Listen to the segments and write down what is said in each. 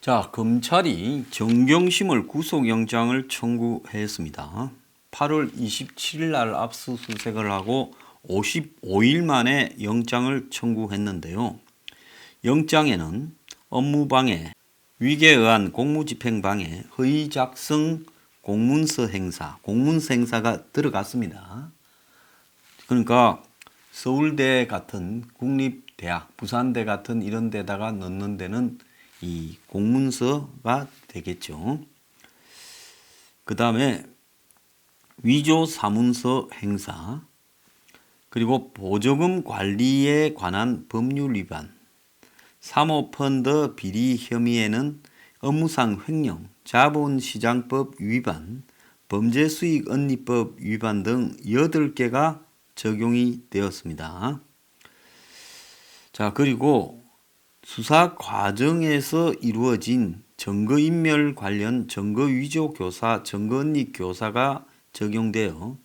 자, 검찰이 정경심을 구속영장을 청구했습니다. 8월 27일 날 압수수색을 하고 55일 만에 영장을 청구했는데요. 영장에는 업무방해, 위계에 의한 공무집행방해, 허위작성 공문서 행사, 공문서 행사가 들어갔습니다. 그러니까 서울대 같은 국립대학, 부산대 같은 이런 데다가 넣는 데는 이 공문서가 되겠죠. 그 다음에 위조 사문서 행사, 그리고 보조금 관리에 관한 법률 위반, 사모펀드 비리 혐의에는 업무상 횡령, 자본시장법 위반, 범죄수익언니법 위반 등 8개가 적용이 되었습니다. 자, 그리고 수사 과정에서 이루어진 증거인멸 관련 증거위조 교사, 증거언니 교사가 적용되어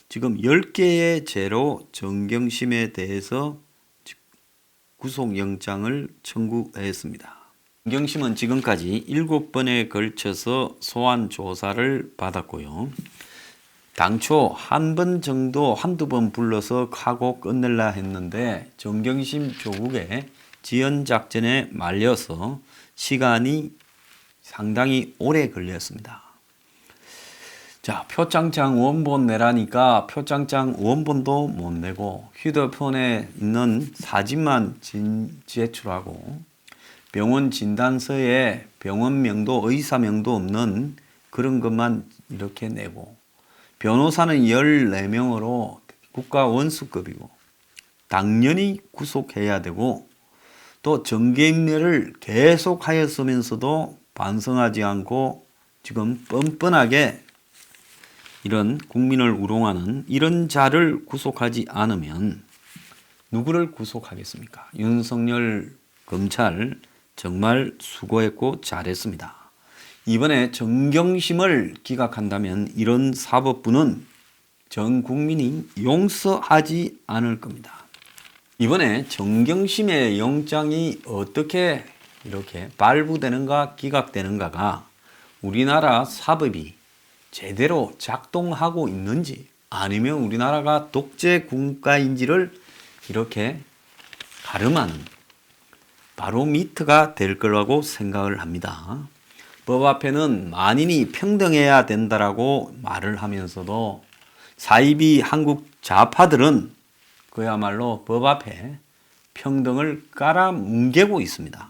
지금 10개의 죄로 정경심에 대해서 구속영장을 청구했습니다. 정경심은 지금까지 7번에 걸쳐서 소환 조사를 받았고요. 당초 한 번 정도 한두 번 불러서 하고 끝낼라 했는데 정경심 조국의 지연작전에 말려서 시간이 상당히 오래 걸렸습니다. 자, 표창장 원본 내라니까 표창장 원본도 못 내고 휴대폰에 있는 사진만 제출하고 병원 진단서에 병원명도 의사명도 없는 그런 것만 이렇게 내고 변호사는 14명으로 국가 원수급이고 당연히 구속해야 되고 또 정경심을 계속 하였으면서도 반성하지 않고 지금 뻔뻔하게 이런 국민을 우롱하는 이런 자를 구속하지 않으면 누구를 구속하겠습니까? 윤석열 검찰 정말 수고했고 잘했습니다. 이번에 정경심을 기각한다면 이런 사법부는 전 국민이 용서하지 않을 겁니다. 이번에 정경심의 영장이 어떻게 이렇게 발부되는가 기각되는가가 우리나라 사법이 제대로 작동하고 있는지 아니면 우리나라가 독재 국가인지를 이렇게 가름하는 바로미터가 될 거라고 생각을 합니다. 법 앞에는 만인이 평등해야 된다라고 말을 하면서도 사이비 한국 좌파들은 그야말로 법 앞에 평등을 깔아뭉개고 있습니다.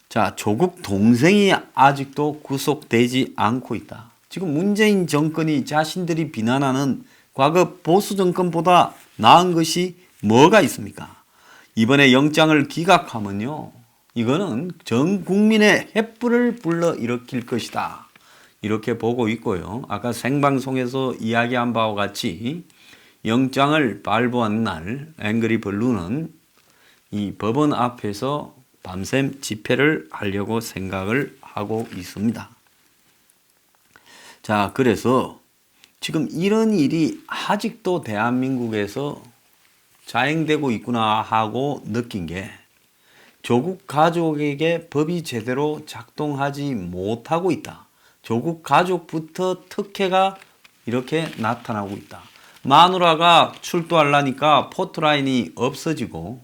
자, 조국 동생이 아직도 구속되지 않고 있다. 지금 문재인 정권이 자신들이 비난하는 과거 보수 정권보다 나은 것이 뭐가 있습니까? 이번에 영장을 기각하면요, 이거는 전 국민의 횃불을 불러일으킬 것이다. 이렇게 보고 있고요. 아까 생방송에서 이야기한 바와 같이 영장을 발부한 날 앵그리 블루는 이 법원 앞에서 밤샘 집회를 하려고 생각을 하고 있습니다. 자, 그래서 지금 이런 일이 아직도 대한민국에서 자행되고 있구나 하고 느낀 게 조국 가족에게 법이 제대로 작동하지 못하고 있다. 조국 가족부터 특혜가 이렇게 나타나고 있다. 마누라가 출두하려니까 포트라인이 없어지고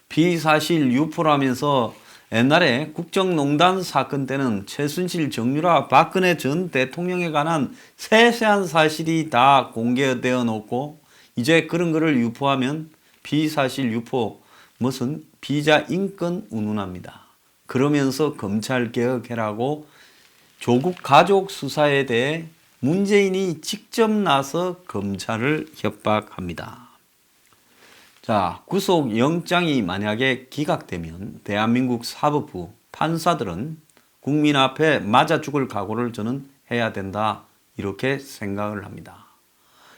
비사실 유포라면서 옛날에 국정농단 사건 때는 최순실, 정유라, 박근혜 전 대통령에 관한 세세한 사실이 다 공개되어 놓고 이제 그런 거를 유포하면 비사실 유포 무슨 비자 인권 운운합니다. 그러면서 검찰개혁해라고 조국 가족 수사에 대해 문재인이 직접 나서 검찰을 협박합니다. 자, 구속영장이 만약에 기각되면 대한민국 사법부 판사들은 국민 앞에 맞아 죽을 각오를 저는 해야 된다 이렇게 생각을 합니다.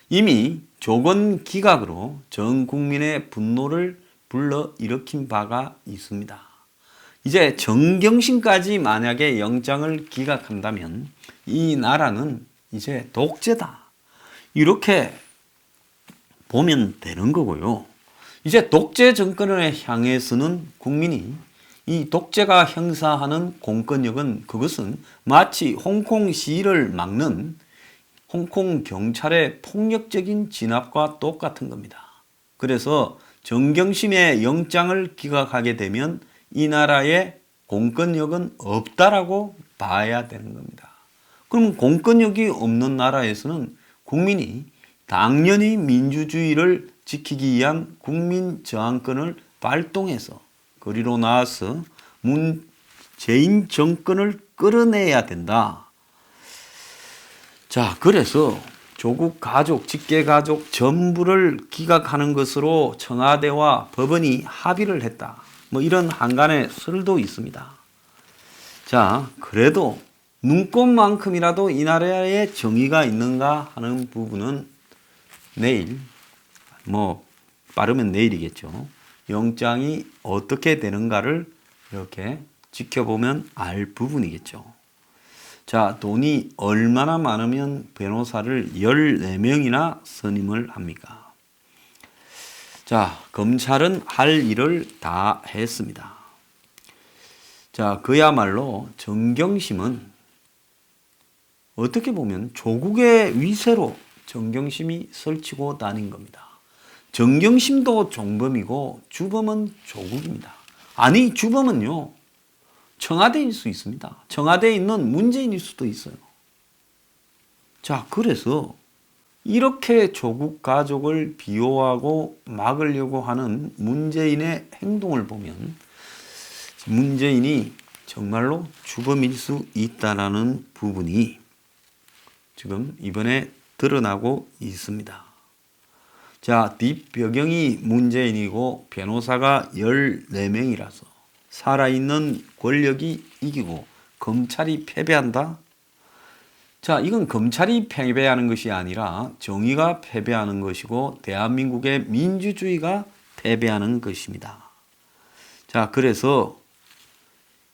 이미 조건 기각으로 전 국민의 분노를 불러일으킨 바가 있습니다. 이제 정경심까지 만약에 영장을 기각한다면 이 나라는 이제 독재다. 이렇게 보면 되는 거고요. 이제 독재 정권을 향해서는 국민이 이 독재가 행사하는 공권력은 그것은 마치 홍콩 시위를 막는 홍콩 경찰의 폭력적인 진압과 똑같은 겁니다. 그래서 정경심의 영장을 기각하게 되면 이 나라에 공권력은 없다라고 봐야 되는 겁니다. 그럼 공권력이 없는 나라에서는 국민이 당연히 민주주의를 지키기 위한 국민 저항권을 발동해서 거리로 나와서 문재인 정권을 끌어내야 된다. 자, 그래서 조국 가족, 직계 가족 전부를 기각하는 것으로 청와대와 법원이 합의를 했다. 뭐 이런 한간의 설도 있습니다. 자, 그래도 눈꽃만큼이라도 이 나라에 정의가 있는가 하는 부분은 내일, 뭐 빠르면 내일이겠죠. 영장이 어떻게 되는가를 이렇게 지켜보면 알 부분이겠죠. 자, 돈이 얼마나 많으면 변호사를 14명이나 선임을 합니까? 자, 검찰은 할 일을 다 했습니다. 자, 그야말로 정경심은 어떻게 보면 조국의 위세로 정경심이 설치고 다닌 겁니다. 정경심도 종범이고 주범은 조국입니다. 아니, 주범은요, 청와대일 수 있습니다. 청와대에 있는 문재인일 수도 있어요. 자, 그래서 이렇게 조국 가족을 비호하고 막으려고 하는 문재인의 행동을 보면 문재인이 정말로 주범일 수 있다는 부분이 지금 이번에 드러나고 있습니다. 자, 뒷배경이 문재인이고 변호사가 14명이라서 살아있는 권력이 이기고 검찰이 패배한다? 자, 이건 검찰이 패배하는 것이 아니라 정의가 패배하는 것이고 대한민국의 민주주의가 패배하는 것입니다. 자, 그래서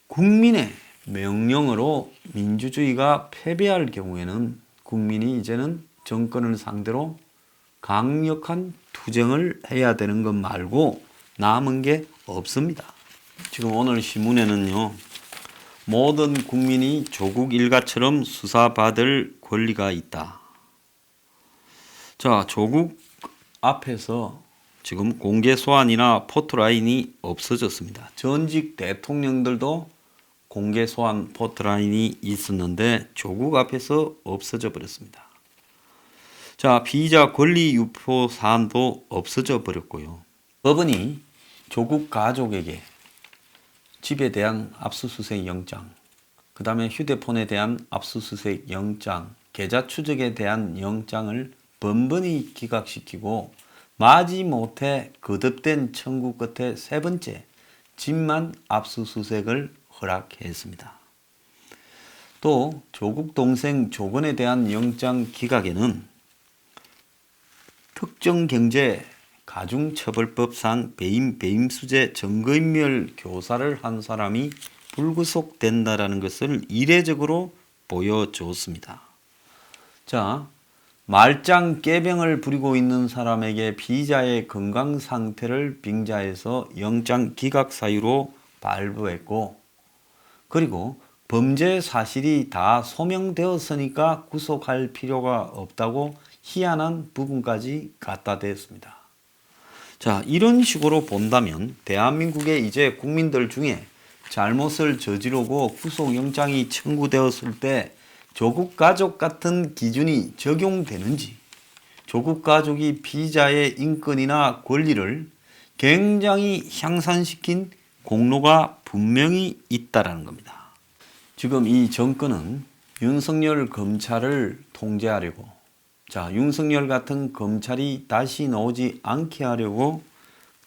국민의 명령으로 민주주의가 패배할 경우에는 국민이 이제는 정권을 상대로 강력한 투쟁을 해야 되는 것 말고 남은 게 없습니다. 지금 오늘 신문에는요, 모든 국민이 조국 일가처럼 수사받을 권리가 있다. 자, 조국 앞에서 지금 공개 소환이나 포토라인이 없어졌습니다. 전직 대통령들도 공개 소환 포토라인이 있었는데 조국 앞에서 없어져 버렸습니다. 자, 피의자 권리 유포 사안도 없어져 버렸고요. 법원이 조국 가족에게 집에 대한 압수수색 영장, 그 다음에 휴대폰에 대한 압수수색 영장, 계좌 추적에 대한 영장을 번번이 기각시키고 마지못해 거듭된 청구 끝에 세 번째 집만 압수수색을 허락했습니다. 또 조국 동생 조건에 대한 영장 기각에는 특정경제 가중처벌법상 배임수재 증거인멸 교사를 한 사람이 불구속된다라는 것을 이례적으로 보여줬습니다. 자, 말짱 깨병을 부리고 있는 사람에게 피의자의 건강 상태를 빙자해서 영장 기각 사유로 발부했고, 그리고 범죄 사실이 다 소명되었으니까 구속할 필요가 없다고 희한한 부분까지 갖다 댔습니다. 자, 이런 식으로 본다면 대한민국의 이제 국민들 중에 잘못을 저지르고 구속영장이 청구되었을 때 조국 가족 같은 기준이 적용되는지, 조국 가족이 피의자의 인권이나 권리를 굉장히 향상시킨 공로가 분명히 있다라는 겁니다. 지금 이 정권은 윤석열 검찰을 통제하려고, 자, 윤석열 같은 검찰이 다시 나오지 않게 하려고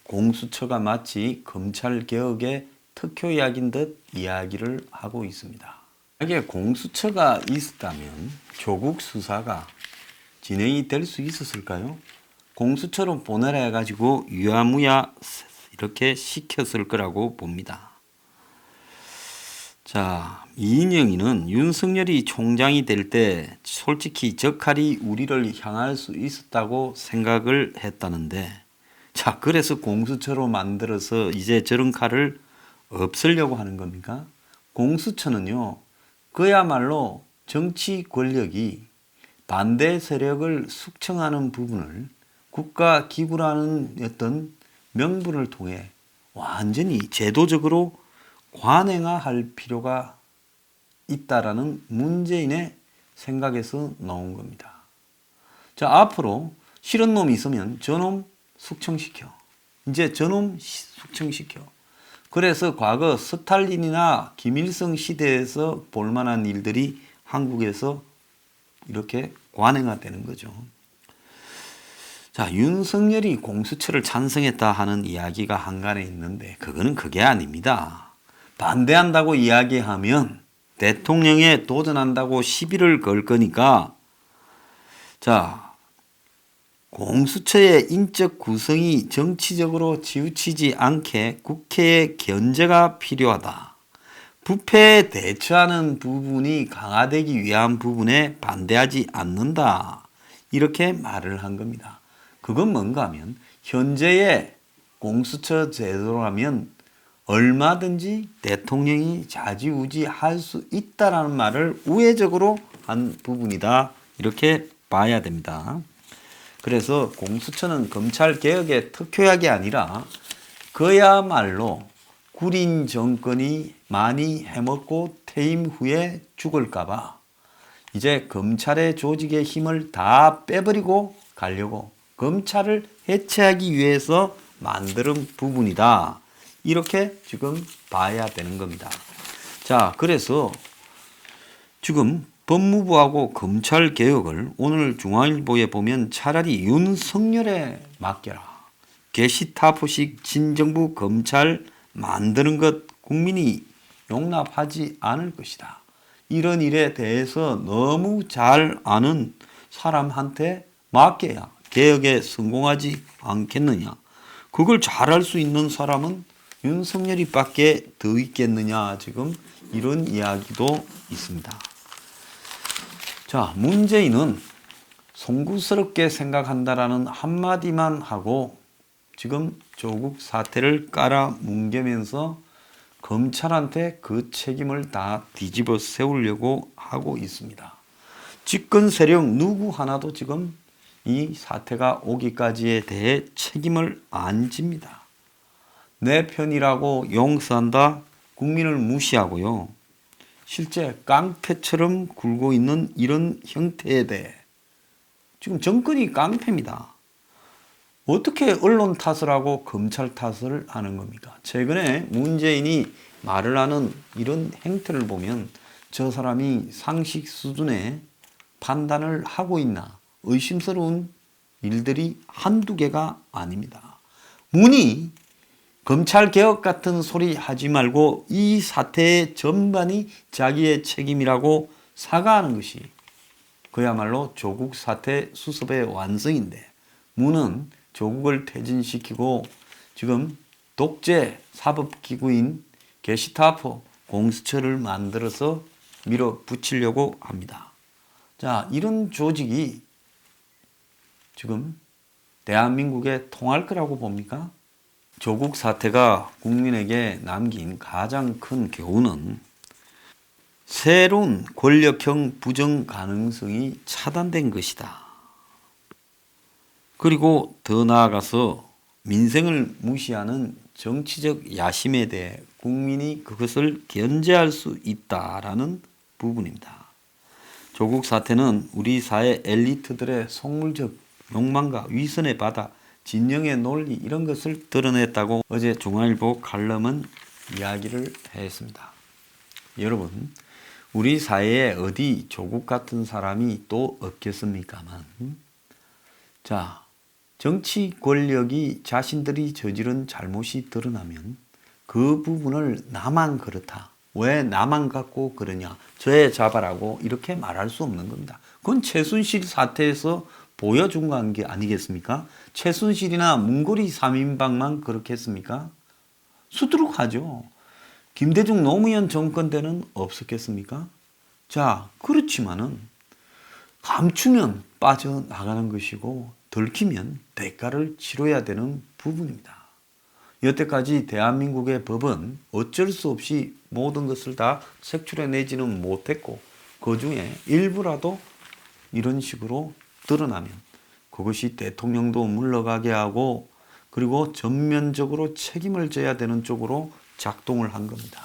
공수처가 마치 검찰 개혁의 특효약인 듯 이야기를 하고 있습니다. 만약에 공수처가 있었다면 조국 수사가 진행이 될 수 있었을까요? 공수처로 보내라 해가지고 유야무야 이렇게 시켰을 거라고 봅니다. 자, 이인영이는 윤석열이 총장이 될 때 솔직히 저 칼이 우리를 향할 수 있었다고 생각을 했다는데, 자, 그래서 공수처로 만들어서 이제 저런 칼을 없애려고 하는 겁니까? 공수처는요, 그야말로 정치 권력이 반대 세력을 숙청하는 부분을 국가 기구라는 어떤 명분을 통해 완전히 제도적으로 관행화할 필요가 있다라는 문재인의 생각에서 나온 겁니다. 자, 앞으로 싫은 놈이 있으면 저놈 숙청시켜. 이제 저놈 숙청시켜. 그래서 과거 스탈린이나 김일성 시대에서 볼만한 일들이 한국에서 이렇게 관행화되는 거죠. 자, 윤석열이 공수처를 찬성했다 하는 이야기가 한간에 있는데 그거는 그게 아닙니다. 반대한다고 이야기하면 대통령에 도전한다고 시비를 걸 거니까 자, 공수처의 인적 구성이 정치적으로 치우치지 않게 국회의 견제가 필요하다. 부패에 대처하는 부분이 강화되기 위한 부분에 반대하지 않는다. 이렇게 말을 한 겁니다. 그건 뭔가 하면 현재의 공수처 제도라면 얼마든지 대통령이 좌지우지할 수 있다라는 말을 우회적으로 한 부분이다. 이렇게 봐야 됩니다. 그래서 공수처는 검찰개혁의 특효약이 아니라 그야말로 구린 정권이 많이 해먹고 퇴임 후에 죽을까봐 이제 검찰의 조직의 힘을 다 빼버리고 가려고 검찰을 해체하기 위해서 만드는 부분이다. 이렇게 지금 봐야 되는 겁니다. 자, 그래서 지금 법무부하고 검찰개혁을 오늘 중앙일보에 보면 차라리 윤석열에 맡겨라. 게시타포식 진정부 검찰 만드는 것 국민이 용납하지 않을 것이다. 이런 일에 대해서 너무 잘 아는 사람한테 맡겨야 개혁에 성공하지 않겠느냐. 그걸 잘할 수 있는 사람은 윤석열이 밖에 더 있겠느냐. 지금 이런 이야기도 있습니다. 자, 문재인은 송구스럽게 생각한다라는 한마디만 하고 지금 조국 사태를 깔아뭉개면서 검찰한테 그 책임을 다 뒤집어 세우려고 하고 있습니다. 집권 세력 누구 하나도 지금 이 사태가 오기까지에 대해 책임을 안 집니다. 내 편이라고 용서한다, 국민을 무시하고요. 실제 깡패처럼 굴고 있는 이런 형태에 대해 지금 정권이 깡패입니다. 어떻게 언론 탓을 하고 검찰 탓을 하는 겁니까? 최근에 문재인이 말을 하는 이런 행태를 보면 저 사람이 상식 수준의 판단을 하고 있나 의심스러운 일들이 한두 개가 아닙니다. 문이 검찰개혁 같은 소리 하지 말고 이 사태의 전반이 자기의 책임이라고 사과하는 것이 그야말로 조국 사태 수습의 완성인데 문은 조국을 퇴진시키고 지금 독재 사법기구인 게시타포 공수처를 만들어서 밀어붙이려고 합니다. 자, 이런 조직이 지금 대한민국에 통할 거라고 봅니까? 조국 사태가 국민에게 남긴 가장 큰 교훈은 새로운 권력형 부정 가능성이 차단된 것이다. 그리고 더 나아가서 민생을 무시하는 정치적 야심에 대해 국민이 그것을 견제할 수 있다라는 부분입니다. 조국 사태는 우리 사회 엘리트들의 속물적 욕망과 위선에 받아 진영의 논리 이런 것을 드러냈다고 어제 중앙일보 칼럼은 이야기를 했습니다. 여러분, 우리 사회에 어디 조국 같은 사람이 또 없겠습니까만 자, 정치 권력이 자신들이 저지른 잘못이 드러나면 그 부분을 나만 그렇다. 왜 나만 갖고 그러냐. 저에 잡아라고 이렇게 말할 수 없는 겁니다. 그건 최순실 사태에서 보여준 게 아니겠습니까? 최순실이나 문고리 3인방만 그렇게 했습니까? 수두룩하죠. 김대중 노무현 정권 때는 없었겠습니까? 자, 그렇지만은 감추면 빠져나가는 것이고 들키면 대가를 치러야 되는 부분입니다. 여태까지 대한민국의 법은 어쩔 수 없이 모든 것을 다 색출해내지는 못했고 그 중에 일부라도 이런 식으로 드러나면 그것이 대통령도 물러가게 하고 그리고 전면적으로 책임을 져야 되는 쪽으로 작동을 한 겁니다.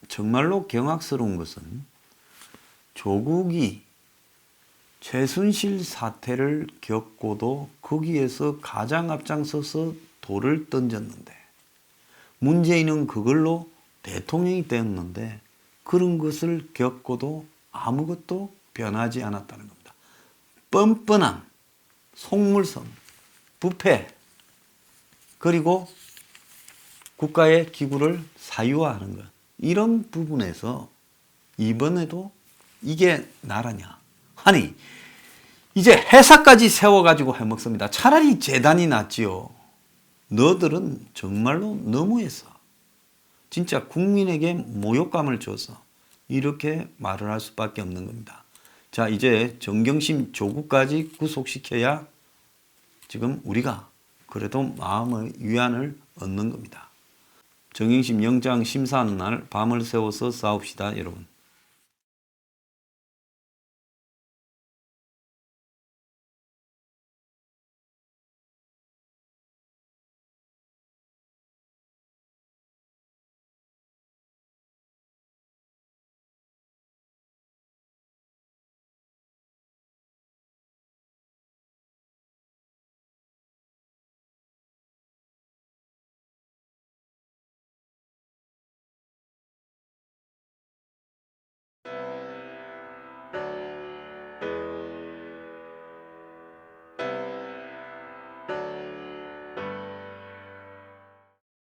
정말로 경악스러운 것은 조국이 최순실 사태를 겪고도 거기에서 가장 앞장서서 돌을 던졌는데 문재인은 그걸로 대통령이 되었는데 그런 것을 겪고도 아무것도 변하지 않았다는 겁니다. 뻔뻔함, 속물섬, 부패, 그리고 국가의 기구를 사유화하는 것. 이런 부분에서 이번에도 이게 나라냐. 아니 이제 회사까지 세워가지고 해먹습니다. 차라리 재단이 낫지요. 너들은 정말로 너무했어. 진짜 국민에게 모욕감을 줘서 이렇게 말을 할 수밖에 없는 겁니다. 자, 이제 정경심 조국까지 구속시켜야 지금 우리가 그래도 마음의 위안을 얻는 겁니다. 정경심 영장 심사하는 날 밤을 새워서 싸웁시다, 여러분.